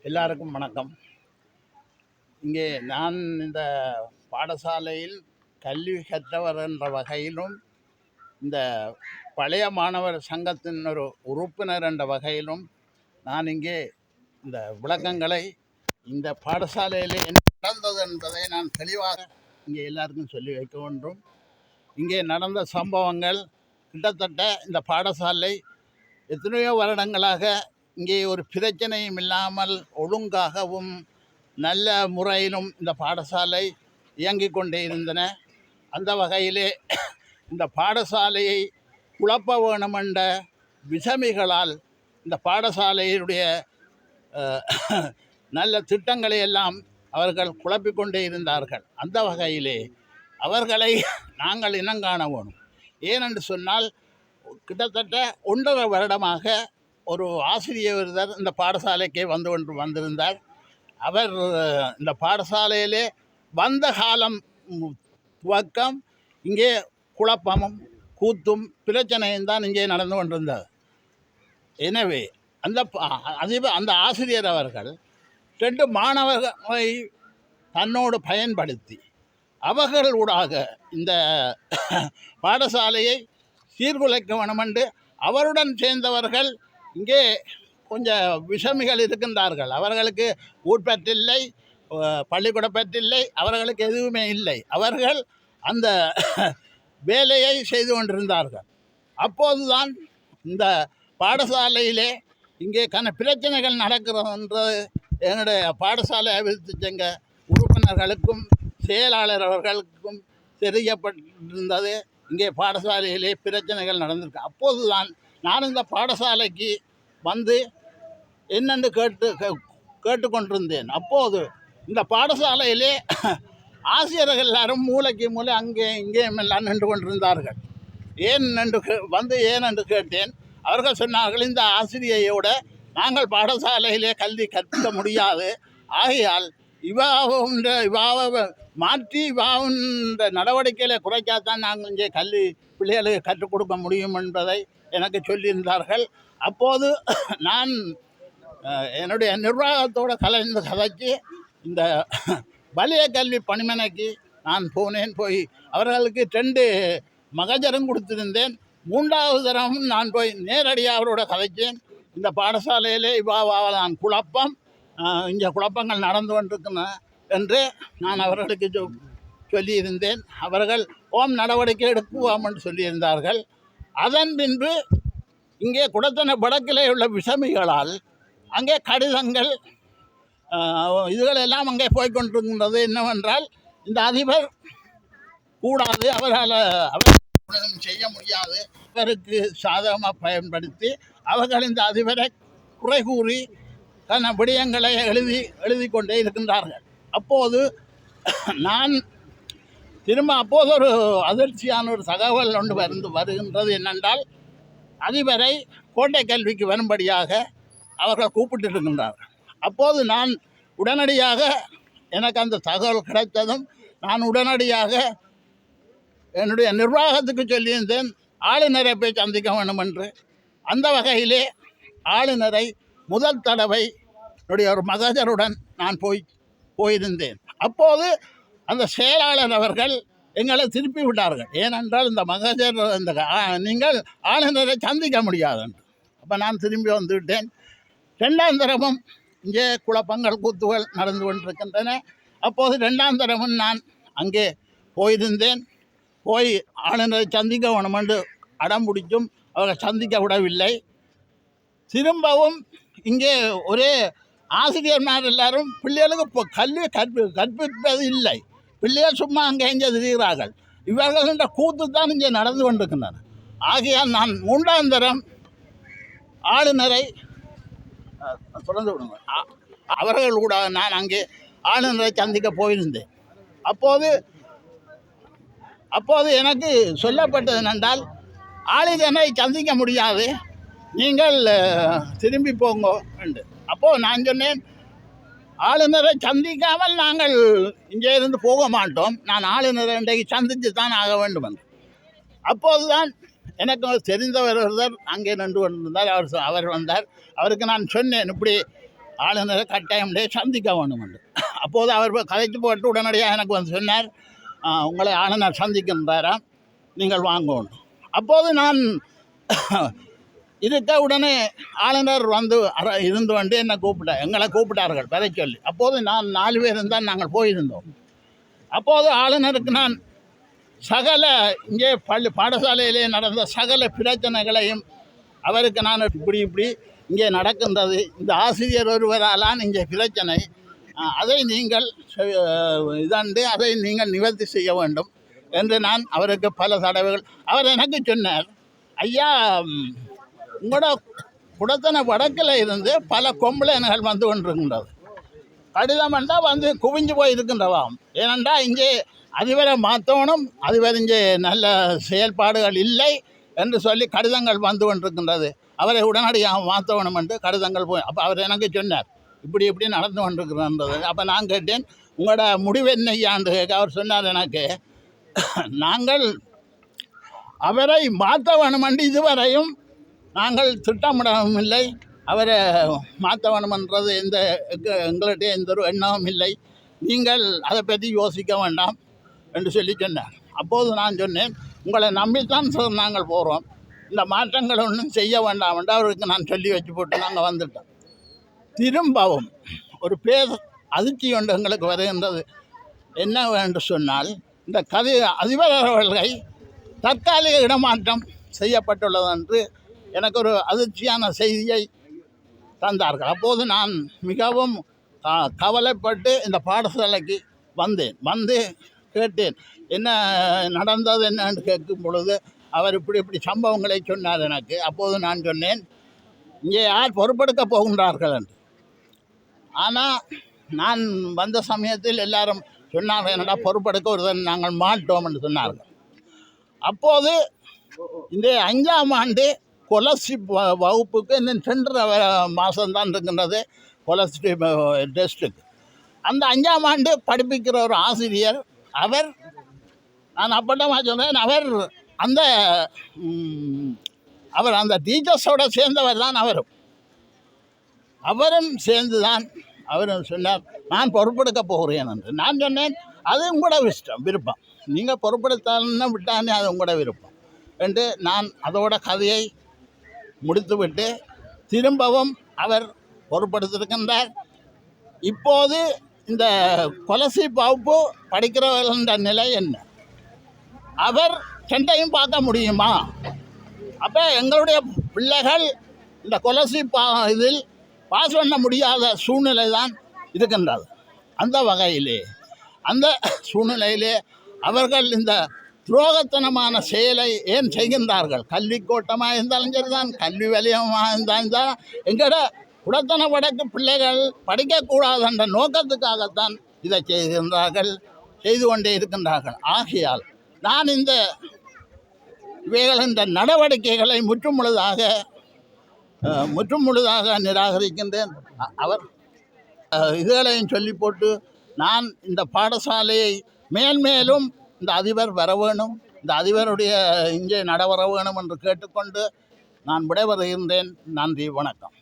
எல்லாருக்கும் வணக்கம். இங்கே நான் இந்த பாடசாலையில் கல்வி கற்றவர் என்ற வகையிலும், இந்த பழைய மாணவர் சங்கத்தின் ஒரு உறுப்பினர் என்ற வகையிலும் நான் இங்கே இந்த விளக்கங்களை இந்த பாடசாலையில் என்ன நடந்தது என்பதை நான் தெளிவாக இங்கே எல்லாருக்கும் சொல்லி வைக்க வேண்டும். இங்கே நடந்த சம்பவங்கள் கிட்டத்தட்ட இந்த பாடசாலை எத்தனையோ வருடங்களாக இங்கே ஒரு பிரச்சனையும் இல்லாமல் ஒழுங்காகவும் நல்ல முறையிலும் இந்த பாடசாலை இயங்கிக் கொண்டே இருந்தன. அந்த வகையிலே இந்த பாடசாலையை குழப்ப வேணுமென்ற விசமிகளால் இந்த பாடசாலையினுடைய நல்ல திட்டங்களை எல்லாம் அவர்கள் குழப்பிக்கொண்டே இருந்தார்கள். அந்த வகையிலே அவர்களை நாங்கள் இனங்காண வேணும். ஏனென்று சொன்னால், கிட்டத்தட்ட 1.5 வருடமாக ஒரு ஆசிரியர் இந்த பாடசாலைக்கு வந்திருந்தார். அவர் இந்த பாடசாலையிலே வந்த காலம் துவக்கம் இங்கே குழப்பமும் கூத்தும் பிரச்சனையும் தான் இங்கே நடந்து கொண்டிருந்தார். எனவே அந்த ஆசிரியர் அவர்கள் 2 மாணவர்களை தன்னோடு பயன்படுத்தி அவர்களூடாக இந்த பாடசாலையை சீர்குலைக்க வேணுமென்று அவருடன் சேர்ந்தவர்கள் இங்கே கொஞ்சம் விஷமிகள் இருக்கின்றார்கள். அவர்களுக்கு ஊர்பற்றில்லை, பள்ளிக்கூட பற்றில்லை, அவர்களுக்கு எதுவுமே இல்லை. அவர்கள் அந்த வேலையை செய்து கொண்டிருந்தார்கள். அப்போதுதான் இந்த பாடசாலையிலே இங்கே பிரச்சனைகள் நடக்கிறதுன்றது என்னுடைய பாடசாலை அபிவிருத்தி சங்க உறுப்பினர்களுக்கும் செயலாளர் அவர்களுக்கும் தெரியப்பட்டிருந்தது. இங்கே பாடசாலையிலே பிரச்சனைகள் நடந்திருக்கு. அப்போதுதான் நான் இந்த பாடசாலைக்கு வந்து என்னென்று கேட்டுக்கொண்டிருந்தேன். அப்போது இந்த பாடசாலையிலே ஆசிரியர்கள் எல்லாரும் மூளைக்கு மூளை அங்கே இங்கேயும் எல்லாம் நின்று கொண்டிருந்தார்கள். ஏன் என்று கேட்டேன். அவர்கள் சொன்னார்கள், இந்த ஆசிரியையோடு நாங்கள் பாடசாலையிலே கல்வி கற்க முடியாது, ஆகையால் இவாவை மாற்றி இவாவுன்ற நடவடிக்கைகளை குறைக்காதான் நாங்கள் இங்கே கல்வி பிள்ளைகளுக்கு கற்றுக் கொடுக்க முடியும் என்பதை எனக்கு சொல்லியிருந்தார்கள். அப்போது நான் என்னுடைய நிர்வாகத்தோடு கதைச்சி இந்த வலய கல்வி பணிமனைக்கு நான் போனேன். போய் அவர்களுக்கு 2 மகஜரும் கொடுத்திருந்தேன். 3வது தரமும் நான் போய் நேரடியாக அவரோட கதைச்சேன். இந்த பாடசாலையிலே நான் குழப்பம், இங்கே குழப்பங்கள் நடந்து கொண்டிருக்கின்றன என்று நான் அவர்களுக்கு சொல்லியிருந்தேன். அவர்கள் நடவடிக்கை எடுக்குவோம் என்று சொல்லியிருந்தார்கள். அதன் பின்பு இங்கே குடத்தன வடக்கிலே உள்ள விஷமிகளால் அங்கே கடிதங்கள் இதுகளெல்லாம் அங்கே போய்கொண்டிருக்கின்றது. என்னவென்றால், இந்த அதிபர் கூடாது, அவரால் செய்ய முடியாது, அவருக்கு சாதகமாக பயன்படுத்தி அவர்கள் இந்த அதிபரை குறை கூறி தன விடயங்களை எழுதி கொண்டே இருக்கின்றார்கள். அப்போது நான் அப்போது ஒரு அதிர்ச்சியான ஒரு தகவல் ஒன்று வருகின்றது. என்னென்றால், அதிபரை கோட்டை கல்விக்கு வரும்படியாக அவர்கள் கூப்பிட்டிருக்கின்றார்கள். அப்போது நான் உடனடியாக எனக்கு அந்த தகவல் கிடைத்ததும் நான் உடனடியாக என்னுடைய நிர்வாகத்துக்கு சொல்லியிருந்தேன், ஆளுநரை போய் சந்திக்க வேண்டும் என்று. அந்த வகையிலே ஆளுநரை முதல் தடவை என்னுடைய ஒரு மகஜருடன் நான் போயிருந்தேன். அப்போது அந்த செயலாளர் அவர்கள் எங்களை திருப்பி விட்டார்கள். ஏனென்றால், இந்த மகஜர் நீங்கள் ஆளுநரை சந்திக்க முடியாது என்று. அப்போ நான் திரும்பி வந்துவிட்டேன். 2ஆம் தரமும் இங்கே குழப்பங்கள் கூத்துகள் நடந்து கொண்டிருக்கின்றன. அப்போது 2ஆம் தரமும் நான் அங்கே போயிருந்தேன். போய் ஆளுநரை சந்திக்க வேணும் என்று அடம் பிடிச்சும் அவர்கள் சந்திக்க விடவில்லை. திரும்பவும் இங்கே ஒரே ஆசிரியர்மார் எல்லாரும் பிள்ளைகளுக்கு கல்வி கற்பிப்பது இல்லை, பிள்ளைகள் சும்மா அங்கே இங்கே திரிகிறார்கள். இவர்கள கூத்து தான் இங்கே நடந்து கொண்டிருக்கின்றன. ஆகையால் நான் 3ஆம் தரம் ஆளுநரை தொடர்ந்து விடுங்க அவர்கள் கூட நான் அங்கே ஆளுநரை சந்திக்க போயிருந்தேன். அப்போது எனக்கு சொல்லப்பட்டது என்னென்றால், ஆளுநரை சந்திக்க முடியாது, நீங்கள் திரும்பி போங்க என்று. அப்போது நான் சொன்னேன், ஆளுநரை சந்திக்காமல் நாங்கள் இங்கே இருந்து போக மாட்டோம், நான் ஆளுநரை இன்றைக்கு சந்தித்து தான் ஆக வேண்டும் என்று. அப்போது தான் எனக்கு தெரிந்தவர் ஒருவர் அங்கே நின்று கொண்டிருந்தார். அவர் வந்தார். அவருக்கு நான் சொன்னேன், இப்படி ஆளுநரை கட்டாயமுடைய சந்திக்க வேணும் என்று. அப்போது அவர் கதைத்து போட்டு உடனடியாக எனக்கு வந்து சொன்னார், உங்களை ஆளுநர் சந்திக்கின்றாராம், நீங்கள் வாங்கணும். அப்போது நான் இருக்க உடனே ஆளுநர் வந்து இருந்து கொண்டு என்னை எங்களை கூப்பிட்டார்கள் வர சொல்லி. அப்போது நான் 4 பேர் இருந்தால் நாங்கள் போயிருந்தோம். அப்போது ஆளுநருக்கு நான் சகல இங்கே பாடசாலையிலே நடந்த சகல பிரச்சனைகளையும் அவருக்கு நான் இப்படி இங்கே நடக்கின்றது, இந்த ஆசிரியர் ஒருவராலான் இங்கே பிரச்சனை, அதை நீங்கள் இதாண்டு அதை நீங்கள் நிவர்த்தி செய்ய வேண்டும் என்று நான் அவருக்கு பல தடவைகள் அவர் எனக்கு சொன்னார், ஐயா உங்களோட குடத்தனை வடக்கில் இருந்து பல கொம்பளைகள் வந்து கொண்டிருக்கின்றது, கடிதம் என்றால் வந்து குவிஞ்சு போய் இருக்கின்றவாம். ஏனென்றா இங்கே அதிபரை மாற்றணும், அதிபர் இங்கே நல்ல செயல்பாடுகள் இல்லை என்று சொல்லி கடிதங்கள் வந்து கொண்டிருக்கின்றது, அவரை உடனடியாக மாற்றணும் என்று கடிதங்கள் போய். அப்போ அவர் எனக்கு சொன்னார் இப்படி நடந்து கொண்டிருக்கிறன்றது. அப்போ நான் கேட்டேன், உங்களோட முடிவு என்னையாண்டு கேட்க அவர் சொன்னார் எனக்கு, நாங்கள் அவரை மாற்ற வேணுமென்று இதுவரையும் நாங்கள் திட்டமிடவும் இல்லை, அவரை மாற்ற வேணுமென்றது எங்கள்கிட்ட எந்த ஒரு எண்ணமும் இல்லை, நீங்கள் அதை பற்றி யோசிக்க வேண்டாம் என்று சொல்லி சொன்னார். அப்போது நான் சொன்னேன், உங்களை நம்பித்தான் சார் நாங்கள் போகிறோம், இந்த மாற்றங்கள் ஒன்றும் செய்ய வேண்டாம் என்று அவருக்கு நான் சொல்லி வச்சு போட்டு நாங்கள் வந்துட்டோம். திரும்பவும் ஒரு அதிர்ச்சி ஒன்று எங்களுக்கு வருகின்றது. என்ன என்று சொன்னால், இந்த அதிபர் அவர்களை தற்காலிக இடமாற்றம் செய்யப்பட்டுள்ளது என்று எனக்கு ஒரு அதிர்ச்சியான செய்தியை தந்தார்கள். அப்போது நான் மிகவும் கவலைப்பட்டு இந்த பாடசாலைக்கு வந்து கேட்டேன், என்ன நடந்தது என்னன்னு கேட்கும் பொழுது அவர் இப்படி சம்பவங்களை சொன்னார் எனக்கு. அப்போது நான் சொன்னேன், இங்கே யார் பொறுப்பெடுக்க போகின்றார்கள் என்று. ஆனால் நான் வந்த சமயத்தில் எல்லாரும் சொன்னார்கள், என்னடா பொறுப்பெடுக்க ஒருத்தன் நாங்கள் மாட்டோம் என்று சொன்னார்கள். அப்போது இந்த 5ஆம் ஆண்டு ஸ்காலர்ஷிப் வகுப்புக்கு இன்னும் 2 மாதம்தான் இருக்கின்றது ஸ்காலர்ஷிப் டெஸ்ட்டுக்கு. அந்த 5ஆம் ஆண்டு படிப்பிக்கிற ஒரு ஆசிரியர், நான் அப்பட்டமாக சொன்னேன், அவர் அந்த டீச்சர்ஸோடு சேர்ந்தவர் தான். அவரும் சேர்ந்து தான் அவரும் சொன்னார், நான் பொறுப்பெடுக்க போகிறேன் என்று. நான் சொன்னேன், அது உங்களோட விருப்பம், நீங்கள் பொறுப்பெடுத்தாலும் விட்டானே அது உங்களோட விருப்பம் என்று நான் அதோட கதையை முடித்துவிட்டு திரும்பவும் அவர் பொறுப்படுத்திருக்கின்றார். இப்போது இந்த ஸ்காலர்ஷிப் வகுப்பு படிக்கிறவர்களின் நிலை என்ன, அவர் 2ஐயும் பார்க்க முடியுமா? அப்போ எங்களுடைய பிள்ளைகள் இந்த ஸ்காலர்ஷிப் இதில் பாஸ் பண்ண முடியாத சூழ்நிலை தான் இருக்கின்றது. அந்த சூழ்நிலையிலே அவர்கள் இந்த துரோகத்தனமான செயலை ஏன் செய்கின்றார்கள்? கல்வி கோட்டமாக இருந்தாலும் சரிதான், கல்வி வலயமாக இருந்தால் எங்களோட குடத்தன வடக்கு பிள்ளைகள் படிக்கக்கூடாது என்ற நோக்கத்துக்காகத்தான் இதை செய்து கொண்டே இருக்கின்றார்கள். ஆகையால் நான் இவைகள் இந்த நடவடிக்கைகளை முற்றுமுழுதாக நிராகரிக்கின்றேன். அவர் இதுகளையும் சொல்லி போட்டு நான் இந்த பாடசாலையை மேலும் இந்த அதிபர் வர வேணும், இந்த அதிபருடைய இங்கே நடவர வேணும் என்று கேட்டுக்கொண்டு நான் விடைபெறுகின்றேன். நன்றி, வணக்கம்.